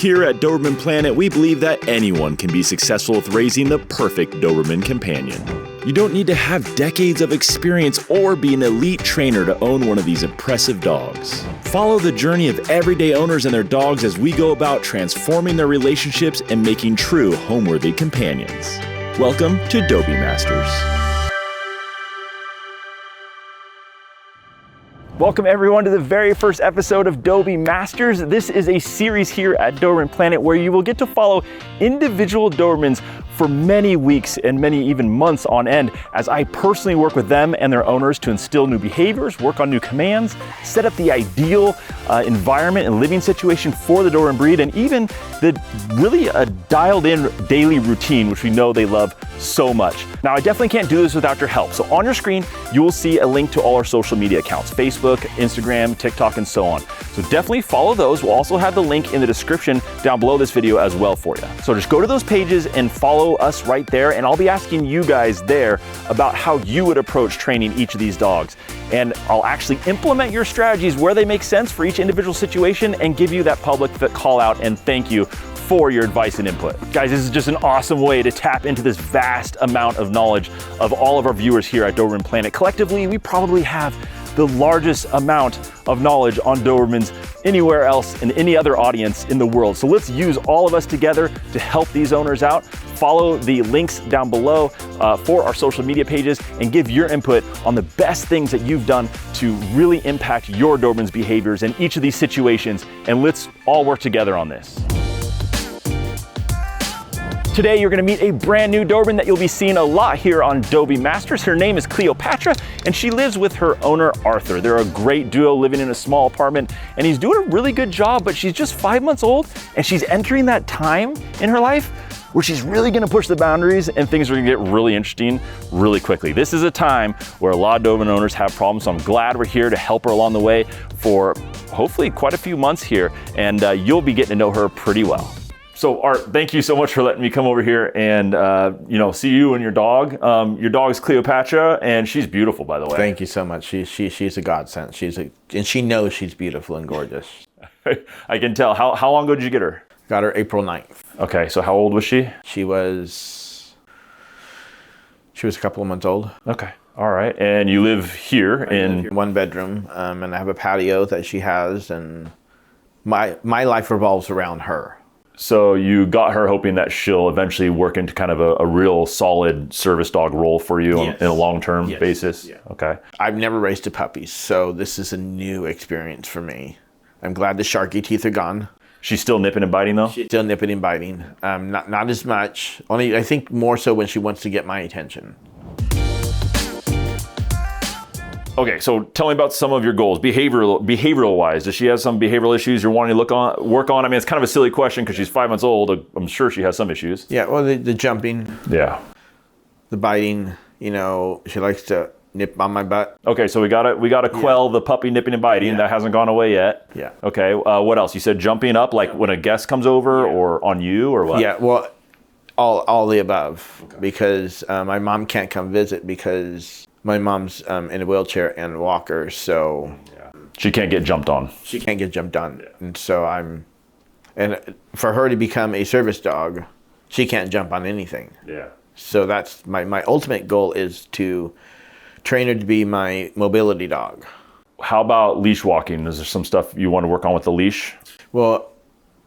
Here at Doberman Planet, we believe that anyone can be successful with raising the perfect Doberman companion. You don't need to have decades of experience or be an elite trainer to own one of these impressive dogs. Follow the journey of everyday owners and their dogs as we go about transforming their relationships and making true home-worthy companions. Welcome to Dobie Masters. Welcome everyone to the very first episode of Dobie Masters. This is a series here at Doberman Planet where you will get to follow individual Dobermans for many weeks and many even months on end as I personally work with them and their owners to instill new behaviors, work on new commands, set up the ideal environment and living situation for the Doberman breed, and even the really dialed in daily routine, which we know they love so much. Now, I definitely can't do this without your help. So on your screen, you will see a link to all our social media accounts, Facebook, Instagram, TikTok, and so on. So definitely follow those. We'll also have the link in the description down below this video as well for you. So just go to those pages and follow us right there, and I'll be asking you guys there about how you would approach training each of these dogs. And I'll actually implement your strategies where they make sense for each individual situation and give you that public call out and thank you for your advice and input. Guys, this is just an awesome way to tap into this vast amount of knowledge of all of our viewers here at Doberman Planet. Collectively, we probably have the largest amount of knowledge on Dobermans anywhere else in any other audience in the world. So let's use all of us together to help these owners out. Follow the links down below for our social media pages and give your input on the best things that you've done to really impact your Doberman's behaviors in each of these situations. And let's all work together on this. Today, you're gonna meet a brand new Doberman that you'll be seeing a lot here on Dobie Masters. Her name is Cleopatra, and she lives with her owner, Arthur. They're a great duo living in a small apartment, and he's doing a really good job, but she's just 5 months old, and she's entering that time in her life where she's really gonna push the boundaries and things are gonna get really interesting really quickly. This is a time where a lot of Doberman owners have problems, so I'm glad we're here to help her along the way for hopefully quite a few months here, and you'll be getting to know her pretty well. So Art, thank you so much for letting me come over here and see you and your dog. Your dog's Cleopatra, and she's beautiful, by the way. Thank you so much. She's a godsend. And she knows she's beautiful and gorgeous. I can tell. How long ago did you get her? Got her April 9th. Okay, so how old was she? She was a couple of months old. Okay, all right. And you live here in one bedroom, and I have a patio that she has, and my life revolves around her. So you got her hoping that she'll eventually work into kind of a real solid service dog role for you in a long-term basis? Yeah. Okay. I've never raised a puppy, so this is a new experience for me. I'm glad the sharky teeth are gone. She's still nipping and biting though? She's still nipping and biting. Not as much. Only I think more so when she wants to get my attention. Okay, so tell me about some of your goals, behavioral wise. Does she have some behavioral issues you're wanting to work on? I mean, it's kind of a silly question because she's 5 months old. I'm sure she has some issues. Yeah, well, the jumping. Yeah. The biting. She likes to nip on my butt. Okay, so we gotta quell the puppy nipping and biting. Yeah. That hasn't gone away yet. Yeah. Okay. What else? You said jumping up, like when a guest comes over, or on you, or what? Yeah. Well, all the above. Okay. Because my mom can't come visit because my mom's in a wheelchair and a walker, so she can't get jumped on. She can't get jumped on, yeah. And so and for her to become a service dog, she can't jump on anything. Yeah. So that's my ultimate goal is to train her to be my mobility dog. How about leash walking? Is there some stuff you want to work on with the leash? Well,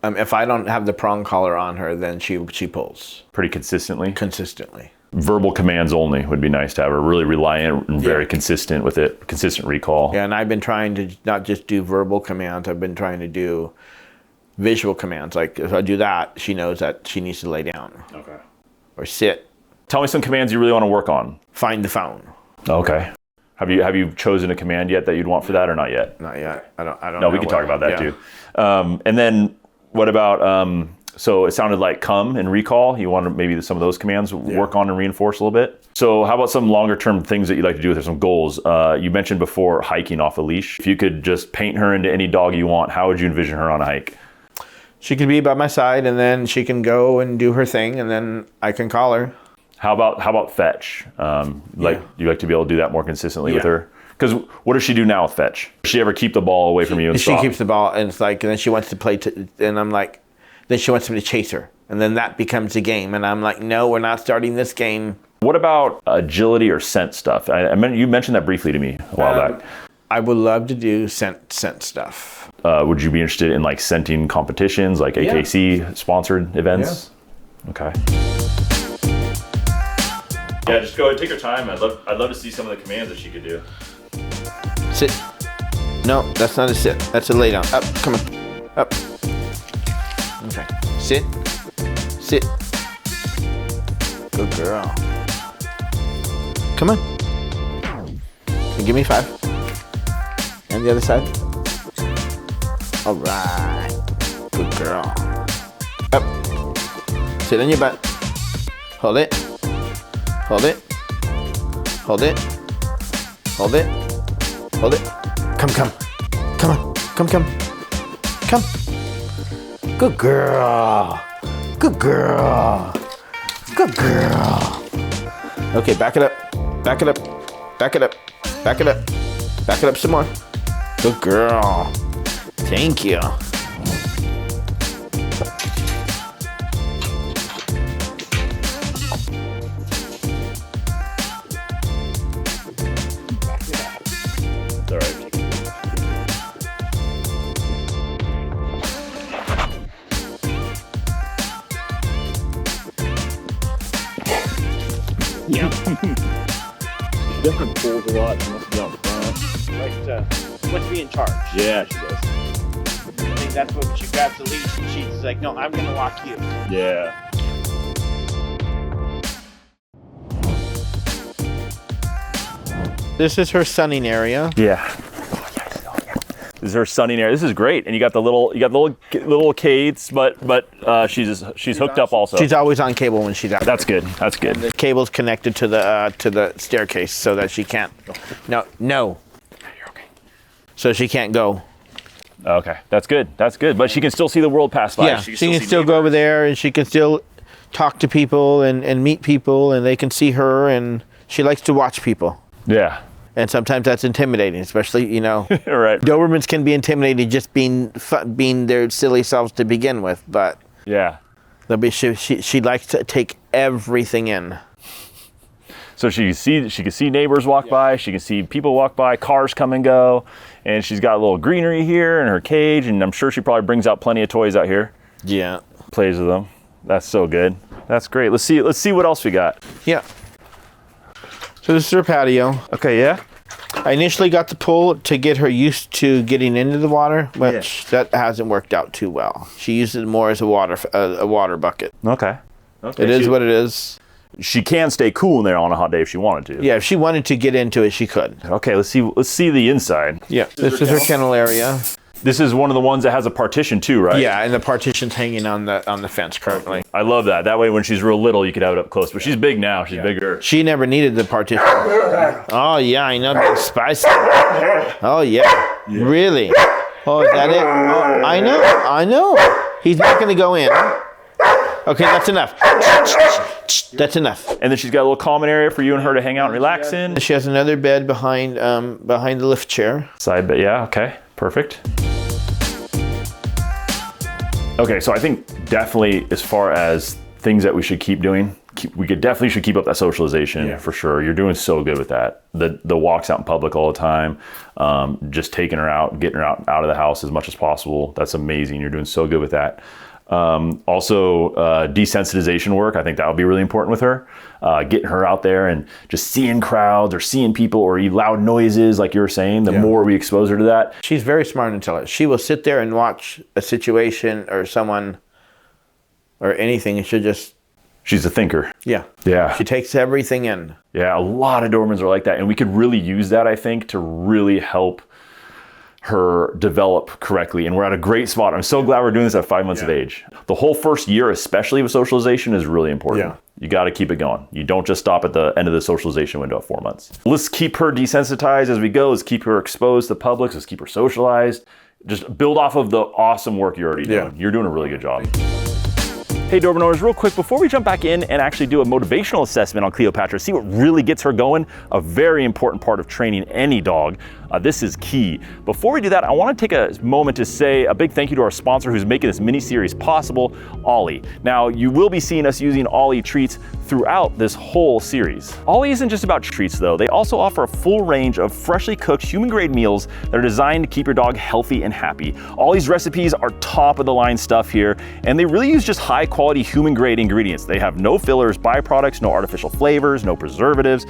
if I don't have the prong collar on her, then she pulls. Pretty consistently? Consistently. Verbal commands only would be nice to have her, really reliant and very consistent with it, consistent recall. Yeah, and I've been trying to not just do verbal commands, I've been trying to do visual commands. Like if I do that, she knows that she needs to lay down. Okay. Or sit. Tell me some commands you really want to work on. Find the phone. Okay. Have you chosen a command yet that you'd want for that or not yet? Not yet. I don't know. No, we can talk about that too. And then what about, so it sounded like come and recall. You want to maybe some of those commands work on and reinforce a little bit. So how about some longer term things that you'd like to do with her, some goals? You mentioned before hiking off a leash. If you could just paint her into any dog you want, how would you envision her on a hike? She could be by my side and then she can go and do her thing and then I can call her. How about fetch? You like to be able to do that more consistently with her? Because what does she do now with fetch? Does she ever keep the ball away from you and she keeps the ball and it's like, and then she wants to play and I'm like, then she wants me to chase her. And then that becomes a game. And I'm like, no, we're not starting this game. What about agility or scent stuff? You mentioned that briefly to me a while back. I would love to do scent stuff. Would you be interested in like scenting competitions, like AKC sponsored events? Yeah. Okay. Yeah, just go ahead, take your time. I'd love to see some of the commands that she could do. Sit. No, that's not a sit. That's a lay down. Up, come on. Up. Okay. Sit. Sit. Good girl. Come on. And give me 5. And the other side. All right. Good girl. Up. Sit on your butt. Hold it. Hold it. Hold it. Hold it. Hold it. Come. Come on. Come. Good girl. Good girl. Good girl. Okay, back it up. Back it up. Back it up. Back it up. Back it up some more. Good girl. Thank you. All right. Yeah. She definitely pulls a lot. She must be on the front. Wants to be in charge. Yeah, she does. I think that's what she grabs the leash and she's like, no, I'm going to walk you. Yeah. This is her sunning area. Yeah. This is her sunning area. This is great, and you got the little cades, but she's hooked up also. She's always on cable when she's out. That's good. That's good. The cable's connected to the staircase so that she can't. No. You're okay. So she can't go. Okay, that's good. That's good. But she can still see the world pass by. Yeah, she can still go over there, and she can still talk to people and meet people, and they can see her, and she likes to watch people. Yeah. And sometimes that's intimidating, especially, Right. Dobermans can be intimidating just being their silly selves to begin with, but Yeah. she likes to take everything in. So she can see neighbors walk by, she can see people walk by, cars come and go, and she's got a little greenery here in her cage, and I'm sure she probably brings out plenty of toys out here. Yeah. Plays with them. That's so good. That's great. Let's see what else we got. Yeah. So this is her patio. Okay, yeah. I initially got the pull to get her used to getting into the water, which that hasn't worked out too well. She uses it more as a water bucket. Okay. It is what it is. She can stay cool in there on a hot day if she wanted to. Yeah, if she wanted to get into it, she could. Okay, let's see the inside. Yeah, this is her kennel area. This is one of the ones that has a partition too, right? Yeah, and the partition's hanging on the fence currently. I love that. That way when she's real little, you could have it up close. But she's big now. She's bigger. She never needed the partition. Oh, yeah, I know. Big spicy. Oh, yeah. Really? Oh, is that it? Oh, I know. He's not going to go in. Okay, that's enough. That's enough. And then she's got a little common area for you and her to hang out and relax in. She has another bed behind the lift chair. Side bed, yeah, okay, perfect. Okay, so I think definitely as far as things that we should keep doing, we definitely should keep up that socialization for sure. You're doing so good with that. The walks out in public all the time, just taking her out, getting her out of the house as much as possible. That's amazing. You're doing so good with that. Also, desensitization work. I think that would be really important with her. Getting her out there and just seeing crowds or seeing people or loud noises, like you were saying, the more we expose her to that. She's very smart and intelligent. She will sit there and watch a situation or someone or anything, and she'll just... She's a thinker. Yeah. Yeah. She takes everything in. Yeah, a lot of Dobermans are like that. And we could really use that, I think, to really help her develop correctly. And we're at a great spot. I'm so glad we're doing this at 5 months of age. The whole first year, especially with socialization, is really important. Yeah. You got to keep it going. You don't just stop at the end of the socialization window at 4 months. Let's keep her desensitized as we go. Let's keep her exposed to public. Let's keep her socialized. Just build off of the awesome work you're already doing. You're doing a really good job. Hey Doberman owners, real quick, before we jump back in and actually do a motivational assessment on Cleopatra, see what really gets her going, a very important part of training any dog. This is key. Before we do that, I want to take a moment to say a big thank you to our sponsor who's making this mini-series possible, OLLIE. Now, you will be seeing us using OLLIE treats throughout this whole series. OLLIE isn't just about treats though. They also offer a full range of freshly cooked human-grade meals that are designed to keep your dog healthy and happy. OLLIE's recipes are top-of-the-line stuff here, and they really use just high-quality human-grade ingredients. They have no fillers, byproducts, no artificial flavors, no preservatives,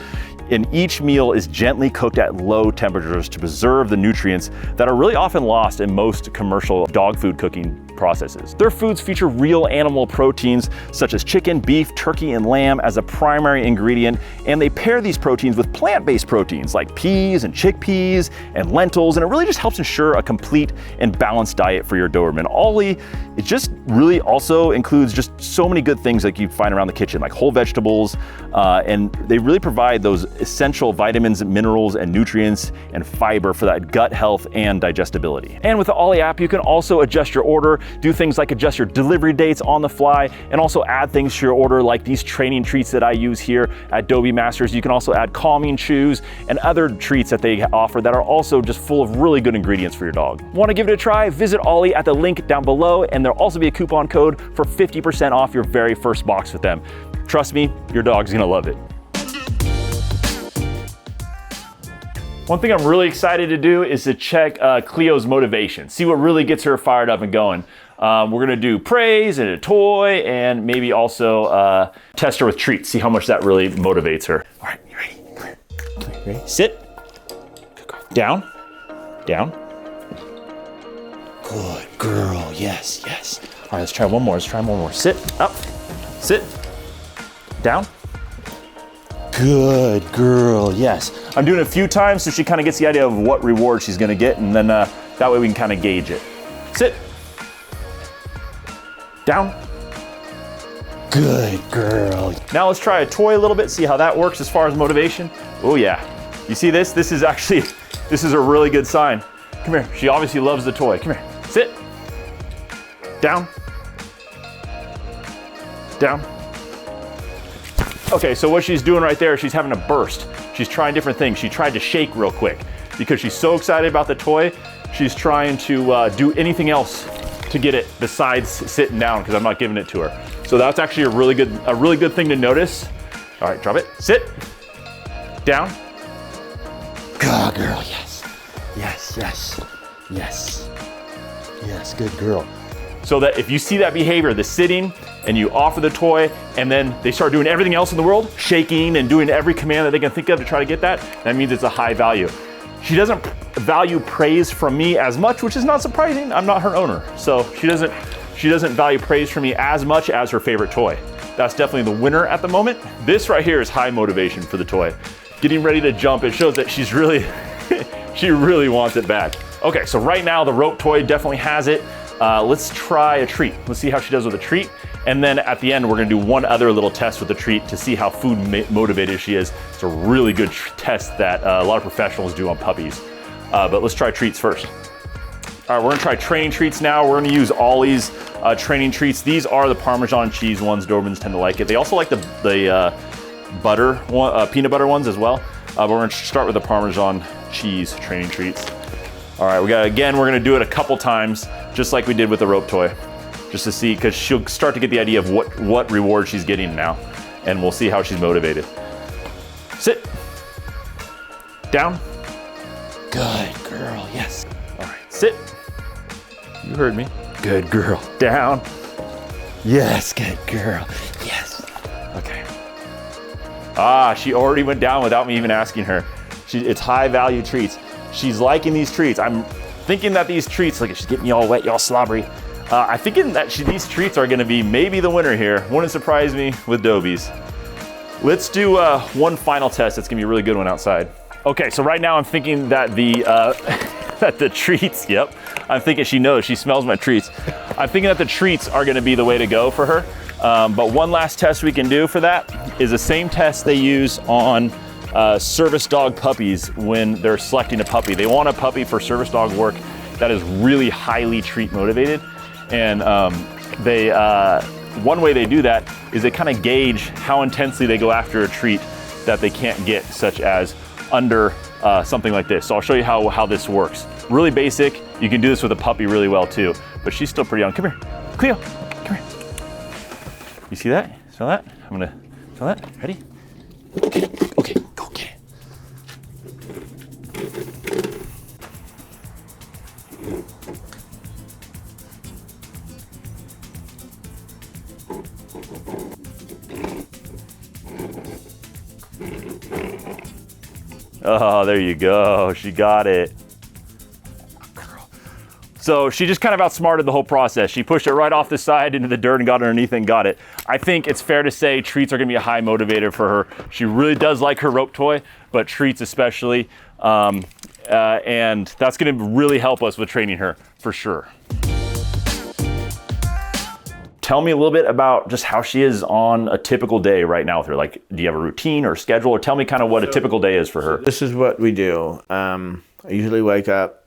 and each meal is gently cooked at low temperatures to preserve the nutrients that are really often lost in most commercial dog food cooking processes. Their foods feature real animal proteins such as chicken, beef, turkey, and lamb as a primary ingredient, and they pair these proteins with plant-based proteins like peas and chickpeas and lentils, and it really just helps ensure a complete and balanced diet for your Doberman. OLLIE, it just really also includes just so many good things like you find around the kitchen, like whole vegetables, and they really provide those essential vitamins, minerals, and nutrients and fiber for that gut health and digestibility. And with the OLLIE app, you can also adjust your order, do things like adjust your delivery dates on the fly, and also add things to your order like these training treats that I use here at Dobie Masters. You can also add calming chews and other treats that they offer that are also just full of really good ingredients for your dog. Want to give it a try? Visit OLLIE at the link down below, and there'll also be a coupon code for 50% off your very first box with them. Trust me, your dog's gonna love it. One thing I'm really excited to do is to check Cleo's motivation, see what really gets her fired up and going. We're gonna do praise and a toy, and maybe also test her with treats, see how much that really motivates her. All right, you ready? Come here. Come here, ready? Sit. Good girl. Down. Down. Good girl, yes, yes. All right, let's try one more, Sit, up, sit, down. Good girl, yes. I'm doing it a few times so she kind of gets the idea of what reward she's gonna get, and then that way we can kind of gauge it. Sit. Down. Good girl. Now let's try a toy a little bit, see how that works as far as motivation. Oh yeah. You see this? This is a really good sign. Come here, she obviously loves the toy. Come here, sit. Down. Down. Okay, so what she's doing right there, she's having a burst. She's trying different things. She tried to shake real quick because she's so excited about the toy. She's trying to do anything else to get it besides sitting down because I'm not giving it to her. So that's actually a really good thing to notice. All right, drop it. Sit. Down. Good girl, yes. Yes, yes, yes. Yes, good girl. So that if you see that behavior, the sitting, and you offer the toy, and then they start doing everything else in the world, shaking and doing every command that they can think of to try to get that means it's a high value. She doesn't value praise from me as much, which is not surprising. I'm not her owner. So she doesn't value praise from me as much as her favorite toy. That's definitely the winner at the moment. This right here is high motivation for the toy. Getting ready to jump, it shows that she's really, she really wants it back. Okay, so right now the rope toy definitely has it. Let's try a treat. Let's see how she does with a treat. And then at the end, we're gonna do one other little test with the treat to see how food motivated she is. It's a really good test that a lot of professionals do on puppies. But let's try treats first. All right, we're gonna try training treats now. We're gonna use OLLIE's training treats. These are the Parmesan cheese ones. Dobermans tend to like it. They also like the butter one, peanut butter ones as well. But we're gonna start with the Parmesan cheese training treats. All right, we're gonna do it a couple times, just like we did with the rope toy, just to see, because she'll start to get the idea of what reward she's getting now, and we'll see how she's motivated. Sit. Down. Good girl, yes. All right, sit. You heard me. Good girl. Down. Yes, good girl. Yes. Okay. She already went down without me even asking her. It's high value treats. She's liking these treats. I'm thinking that these treats, like she's getting me all wet, y'all slobbery. I'm thinking that these treats are gonna be maybe the winner here. Wouldn't surprise me with Dobies. Let's do one final test. It's gonna be a really good one outside. Okay, so right now I'm thinking that the treats, yep. I'm thinking she knows, she smells my treats. I'm thinking that the treats are gonna be the way to go for her. But one last test we can do for that is the same test they use on service dog puppies when they're selecting a puppy. They want a puppy for service dog work that is really highly treat motivated. And one way they do that is they kind of gauge how intensely they go after a treat that they can't get, such as under something like this. So I'll show you how this works. Really basic. You can do this with a puppy really well too, but she's still pretty young. Come here, Cleo, come here. You see that? Smell that? I'm gonna smell that. Ready? Okay, okay, go get it. Oh, there you go. She got it. So she just kind of outsmarted the whole process. She pushed it right off the side into the dirt and got underneath and got it. I think it's fair to say treats are gonna be a high motivator for her. She really does like her rope toy, but treats especially. And that's gonna really help us with training her for sure. Tell me a little bit about just how she is on a typical day right now with her. Like, do you have a routine or schedule, or tell me kind of what a typical day is for her? This is what we do. I usually wake up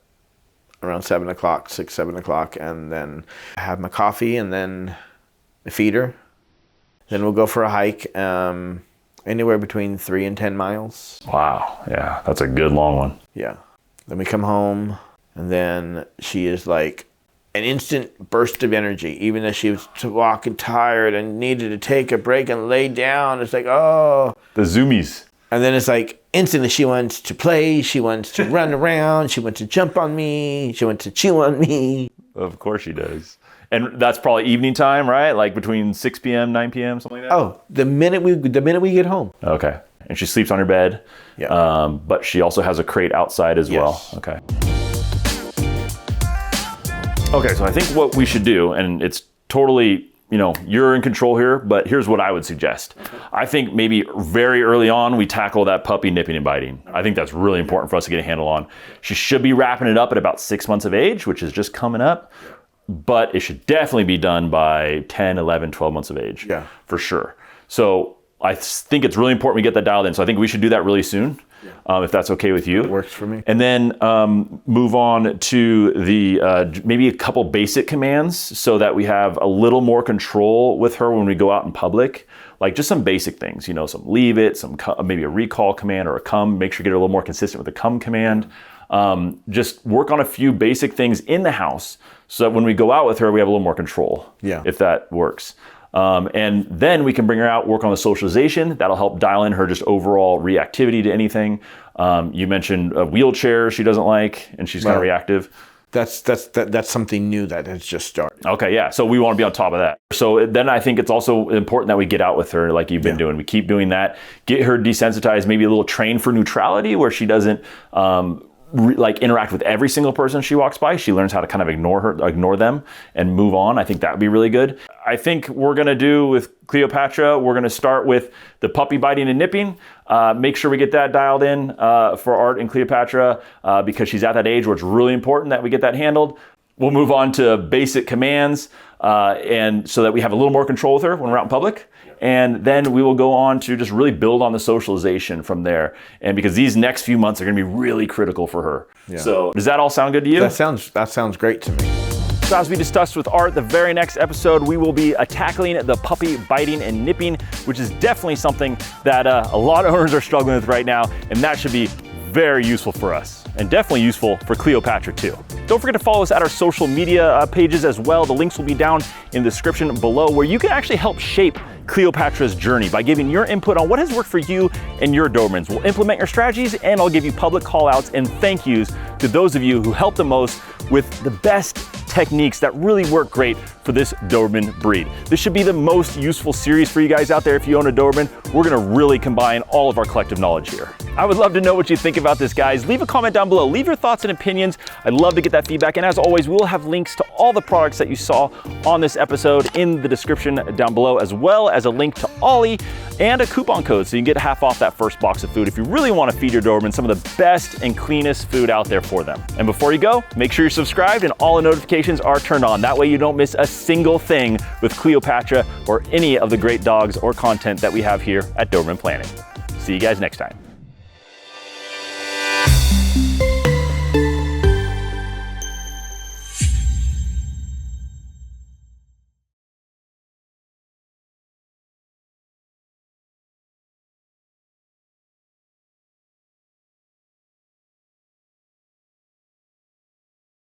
around 7 o'clock, 6, 7 o'clock, and then I have my coffee and then I feed her. Then we'll go for a hike, anywhere between 3 and 10 miles. Wow, yeah, that's a good long one. Yeah. Then we come home, and then she is like an instant burst of energy. Even if she was walking tired and needed to take a break and lay down, it's like, oh. The zoomies. And then it's like instantly she wants to play, she wants to run around, she wants to jump on me, she wants to chew on me. Of course she does. And that's probably evening time, right? Like between 6 p.m., 9 p.m., something like that? Oh, the minute we get home. Okay. And she sleeps on her bed. Yeah. But she also has a crate outside as well. Okay. Okay, so I think what we should do, and it's totally, you're in control here, but here's what I would suggest. I think maybe very early on, we tackle that puppy nipping and biting. I think that's really important for us to get a handle on. She should be wrapping it up at about 6 months of age, which is just coming up, but it should definitely be done by 10, 11, 12 months of age. Yeah. For sure. So I think it's really important we get that dialed in. So I think we should do that really soon. If that's okay with you. It works for me. And then move on to the maybe a couple basic commands so that we have a little more control with her when we go out in public. Like just some basic things, some leave it, maybe a recall command or a come. Make sure you get a little more consistent with the come command. Just work on a few basic things in the house so that when we go out with her, we have a little more control. Yeah. If that works. And then we can bring her out, work on the socialization. That'll help dial in her just overall reactivity to anything. You mentioned a wheelchair she doesn't like, and she's kind of reactive. That's something new that has just started. Okay, yeah. So we want to be on top of that. So then I think it's also important that we get out with her like you've been doing. We keep doing that. Get her desensitized, maybe a little trained for neutrality where she doesn't interact with every single person she walks by. She learns how to kind of ignore them and move on. I think that would be really good. I think we're going to do with Cleopatra, we're going to start with the puppy biting and nipping. Make sure we get that dialed in for Art and Cleopatra because she's at that age where it's really important that we get that handled. We'll move on to basic commands and so that we have a little more control with her when we're out in public. And then we will go on to just really build on the socialization from there. And because these next few months are going to be really critical for her. Yeah. So does that all sound good to you? That sounds great to me. So as we discussed with Art, the very next episode, we will be tackling the puppy biting and nipping, which is definitely something that a lot of owners are struggling with right now. And that should be very useful for us and definitely useful for Cleopatra too. Don't forget to follow us at our social media pages as well. The links will be down in the description below where you can actually help shape Cleopatra's journey by giving your input on what has worked for you and your Dobermans. We'll implement your strategies and I'll give you public call outs and thank yous to those of you who help the most with the best techniques that really work great for this Doberman breed. This should be the most useful series for you guys out there if you own a Doberman. We're gonna really combine all of our collective knowledge here. I would love to know what you think about this, guys. Leave a comment down below. Leave your thoughts and opinions. I'd love to get that feedback. And as always, we'll have links to all the products that you saw on this episode in the description down below, as well as a link to OLLIE and a coupon code so you can get half off that first box of food if you really want to feed your Doberman some of the best and cleanest food out there for them. And before you go, make sure you're subscribed and all the notifications are turned on. That way you don't miss a single thing with Cleopatra or any of the great dogs or content that we have here at Doberman Planet. See you guys next time.